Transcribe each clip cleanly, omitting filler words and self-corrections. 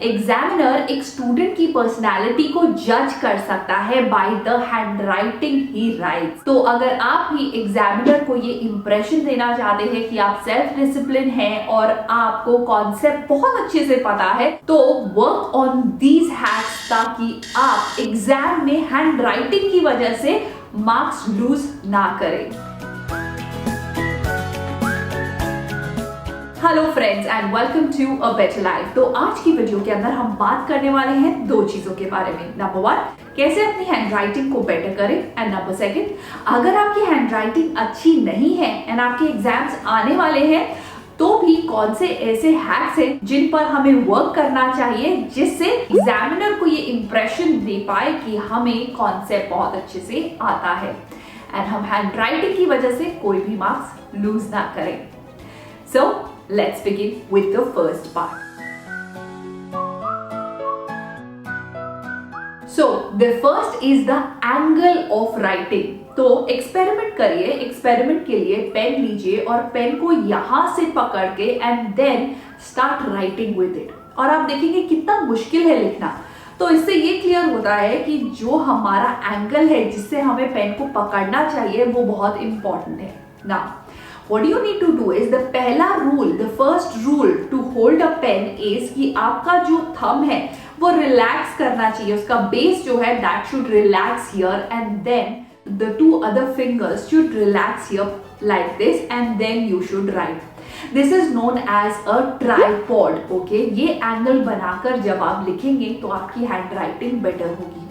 Examiner एक student की personality को जज कर सकता है by the handwriting he rights. तो अगर आप भी एग्जामिनर को ये इंप्रेशन देना चाहते हैं कि आप सेल्फ डिसिप्लिन हैं और आपको कॉन्सेप्ट बहुत अच्छे से पता है, तो वर्क ऑन दीज हैक्स ताकि आप एग्जाम में हैंडराइटिंग की वजह से मार्क्स लूज ना करें। Hello friends and welcome to a better life. तो आज की वीडियो के अंदर हम बात करने वाले हैं दो चीजों के बारे में। नंबर वन, कैसे अपनी हैंडराइटिंग को बेटर करें, एंड नंबर सेकंड, अगर आपकी हैंडराइटिंग अच्छी नहीं है एंड आपके एग्जाम्स आने वाले हैं तो भी कौन से ऐसे हैक्स हैं जिन पर हमें वर्क करना चाहिए जिससे एग्जामिनर को ये इंप्रेशन दे पाए कि हमें कॉन्सेप्ट बहुत अच्छे से आता है एंड हम हैंडराइटिंग की वजह से कोई भी मार्क्स लूज ना करें। सो let's begin with the first part. So the first is the angle of writing. तो एक्सपेरिमेंट करिए। एक्सपेरिमेंट के लिए पेन लीजिए और पेन को यहां से पकड़ के and then start writing with it, और आप देखेंगे कितना मुश्किल है लिखना। तो इससे ये क्लियर होता है कि जो हमारा एंगल है जिससे हमें पेन को पकड़ना चाहिए वो बहुत इंपॉर्टेंट है ना। What you need to do is the पहला rule, the first rule to hold a pen is कि आपका जो थंब है वो रिलैक्स करना चाहिए, उसका बेस जो है that should relax here and then the two other fingers should relax here like this and then you should write. This is known as a tripod. Okay? ये एंगल बनाकर जब आप लिखेंगे तो आपकी हैंडराइटिंग बेटर होगी।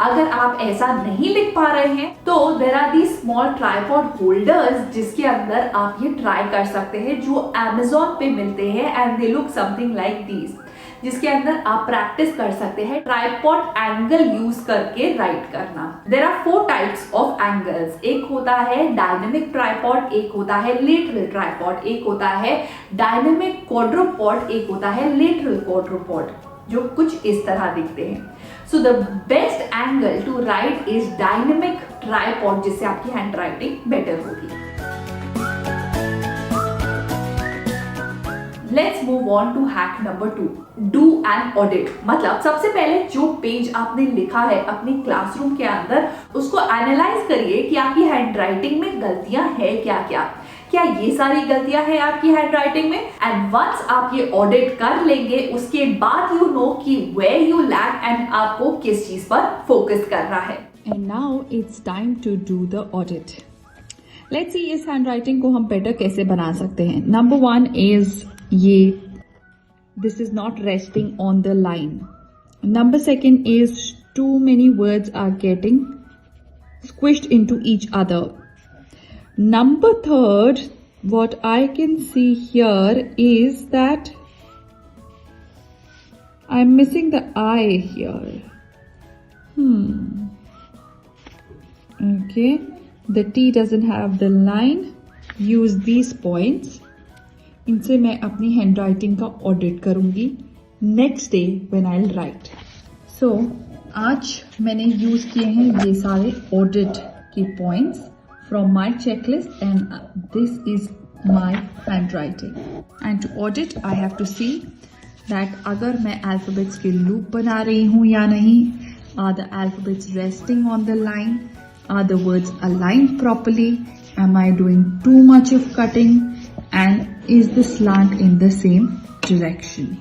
अगर आप ऐसा नहीं लिख पा रहे हैं तो there are the small tripod holders जिसके अंदर आप ये ट्राई कर सकते हैं, जो Amazon पे मिलते हैं and they look something like these, जिसके अंदर आप प्रैक्टिस कर सकते हैं ट्राइपॉड एंगल यूज करके राइट करना। There are 4 types of angles. एक होता है डायनेमिक ट्राइपॉड, एक होता है लेटरल ट्राइपॉड, एक होता है डायनेमिक क्वाड्रुपॉड, एक होता है लेटरल क्वाड्रुपॉड, जो कुछ इस तरह दिखते हैं। So the best angle to write is dynamic tripod, जिससे आपकी हैंडराइटिंग बेटर होगी। Let's move on to hack number 2. Do an audit। मतलब सबसे पहले जो पेज आपने लिखा है अपनी क्लासरूम के अंदर उसको एनालाइज करिए कि आपकी हैंडराइटिंग में गलतियां है क्या ये सारी गलतियां हैं आपकी हैंडराइटिंग में। एंड वंस आप ये ऑडिट कर लेंगे उसके बाद यू नो कि वेयर यू लैक एंड आपको किस चीज पर फोकस करना है। And now it's time to do the audit. Let's see इस हैंडराइटिंग को हम बेटर कैसे बना सकते हैं। नंबर 1 इज ये this is not resting on the line. Number 2 is too many words are getting squished into each other. Number 3, what I can see here is that I'm missing the I here. Okay, the T doesn't have the line. Use these points. इनसे मैं अपनी handwriting का audit करूंगी next day when I will write. So आज मैंने use किए हैं ये सारे ऑडिट की points from my checklist and this is my handwriting. And to audit I have to see that अगर मैं alphabets के loop बना रही हूँ या नहीं, are the alphabets resting on the line, are the words aligned properly, am I doing too much of cutting, and is the slant in the same direction.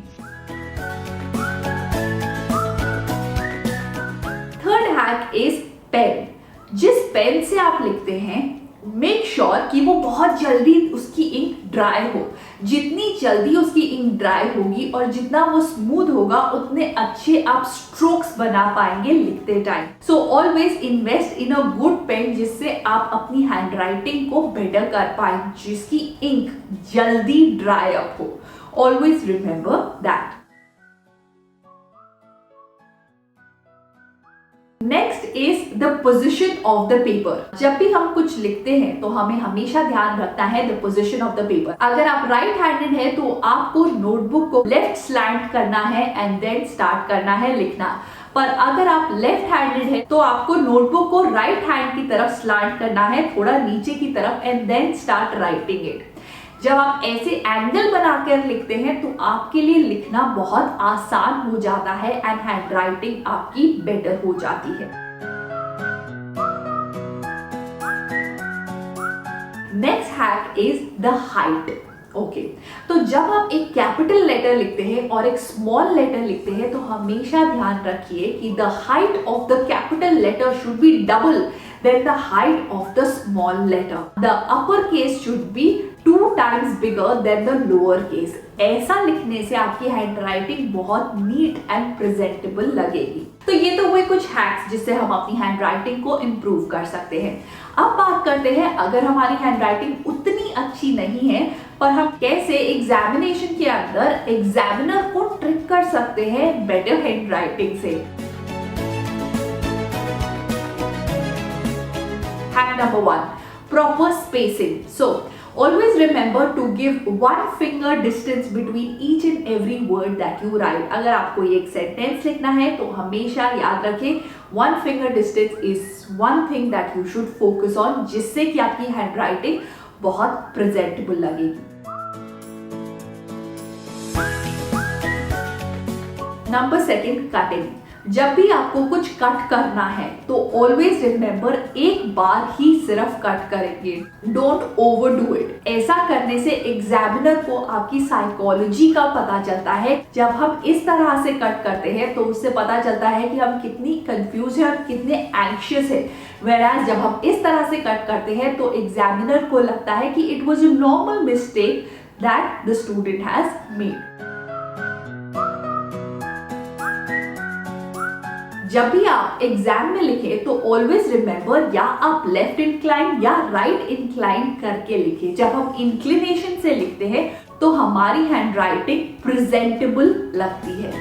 Third hack is pen। जिस pen से आप लिखते हैं make sure कि वो बहुत जल्दी उसकी इंक ड्राई हो। जितनी जल्दी उसकी इंक ड्राई होगी और जितना वो स्मूथ होगा उतने अच्छे आप स्ट्रोक्स बना पाएंगे लिखते time. So always invest in a good pen जिससे आप अपनी हैंडराइटिंग को बेटर कर पाए, जिसकी इंक जल्दी ड्राई अप हो। Always remember that. Next is the position of the paper. जब भी हम कुछ लिखते हैं तो हमें हमेशा ध्यान रखना है the position of the paper. अगर आप राइट हैंडेड है तो आपको नोटबुक को लेफ्ट स्लैंट करना है एंड देन स्टार्ट करना है लिखना। पर अगर आप लेफ्ट हैंडेड है तो आपको नोटबुक को राइट हैंड की तरफ स्लैंट करना है, थोड़ा नीचे की तरफ, and then start writing it. जब आप ऐसे एंगल बनाकर लिखते हैं तो आपके लिए लिखना बहुत आसान हो जाता है एंड हैंडराइटिंग आपकी बेटर हो जाती है। Next hack is the height. Okay, तो जब आप एक कैपिटल लेटर लिखते हैं और एक स्मॉल लेटर लिखते हैं तो हमेशा ध्यान रखिए कि the height of the capital letter should be double than the height of the small letter. The upper case should be 2 times bigger than the lower case। ऐसा लिखने से आपकी हैंडराइटिंग बहुत नीट एंड प्रेजेंटेबल लगेगी। तो ये तो हुए कुछ हैक्स जिससे हम अपनी हैंडराइटिंग को इम्प्रूव कर सकते हैं। अब बात करते हैं अगर हमारी हैंडराइटिंग उतनी अच्छी नहीं है पर हम कैसे एग्जामिनेशन के अंदर एग्जामिनर को ट्रिक कर सकते हैं बेटर हैंडराइटिंग से। Hack number 1, proper spacing. So always remember to give 1 finger distance between each and every word that you write। अगर आपको ये एक सेंटेंस लिखना है तो हमेशा याद रखें 1 finger distance is one thing that you should focus on, जिससे कि आपकी हैंडराइटिंग बहुत प्रेजेंटेबल लगेगी। Number 2, cutting. जब भी आपको कुछ कट करना है तो ऑलवेज रिमेंबर एक बार ही सिर्फ कट करेंगे, डोंट ओवरडू इट। ऐसा करने से एग्जामिनर को आपकी साइकोलॉजी का पता चलता है। जब हम इस तरह से कट करते हैं तो उससे पता चलता है कि हम कितनी कंफ्यूज है और कितने एंग्शियस है। Whereas जब हम इस तरह से कट करते हैं तो एग्जामिनर को लगता है कि it was a normal mistake that the student has made. जब भी आप एग्जाम में लिखें तो ऑलवेज रिमेंबर या आप लेफ्ट इंक्लाइन या राइट इंक्लाइन करके लिखें। जब हम इंक्लिनेशन से लिखते हैं तो हमारी हैंडराइटिंग प्रेजेंटेबल लगती है।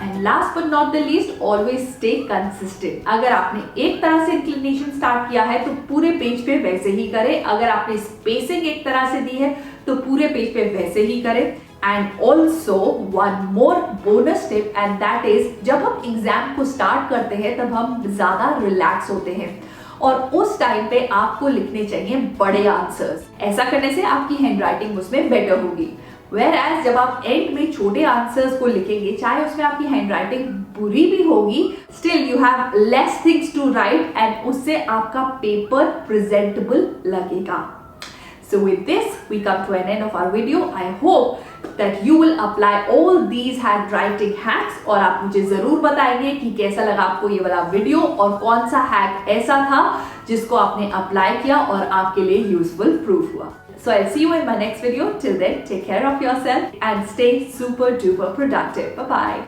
And last but not the least, always stay consistent. अगर आपने एक तरह से इंक्लिनेशन स्टार्ट किया है तो पूरे पेज पे वैसे ही करें। अगर आपने स्पेसिंग एक तरह से दी है तो पूरे पेज पे वैसे ही करें। And also one more bonus tip and that is, जब हम एग्जाम को स्टार्ट करते हैं तब हम ज्यादा रिलैक्स होते हैं और उस टाइम पे आपको लिखने चाहिए बड़े आंसर्स। ऐसा करने से आपकी हैंडराइटिंग उसमें बेटर होगी। Whereas जब आप एंड में छोटे आंसर्स को लिखेंगे, चाहे उसमें आपकी हैंडराइटिंग बुरी भी होगी, still you have less things to write and उससे आपका पेपर प्रेजेंटेबल लगेगा। So with this, we come to an end of our video. I hope that you will apply all these handwriting hacks और आप मुझे जरूर बताएंगे कि कैसा लगा आपको ये वाला वीडियो और कौन सा हैक ऐसा था जिसको आपने अप्लाई किया और आपके लिए यूजफुल प्रूफ हुआ। So I'll see you in my next video. Till then, take care of yourself and stay super duper productive. Bye bye.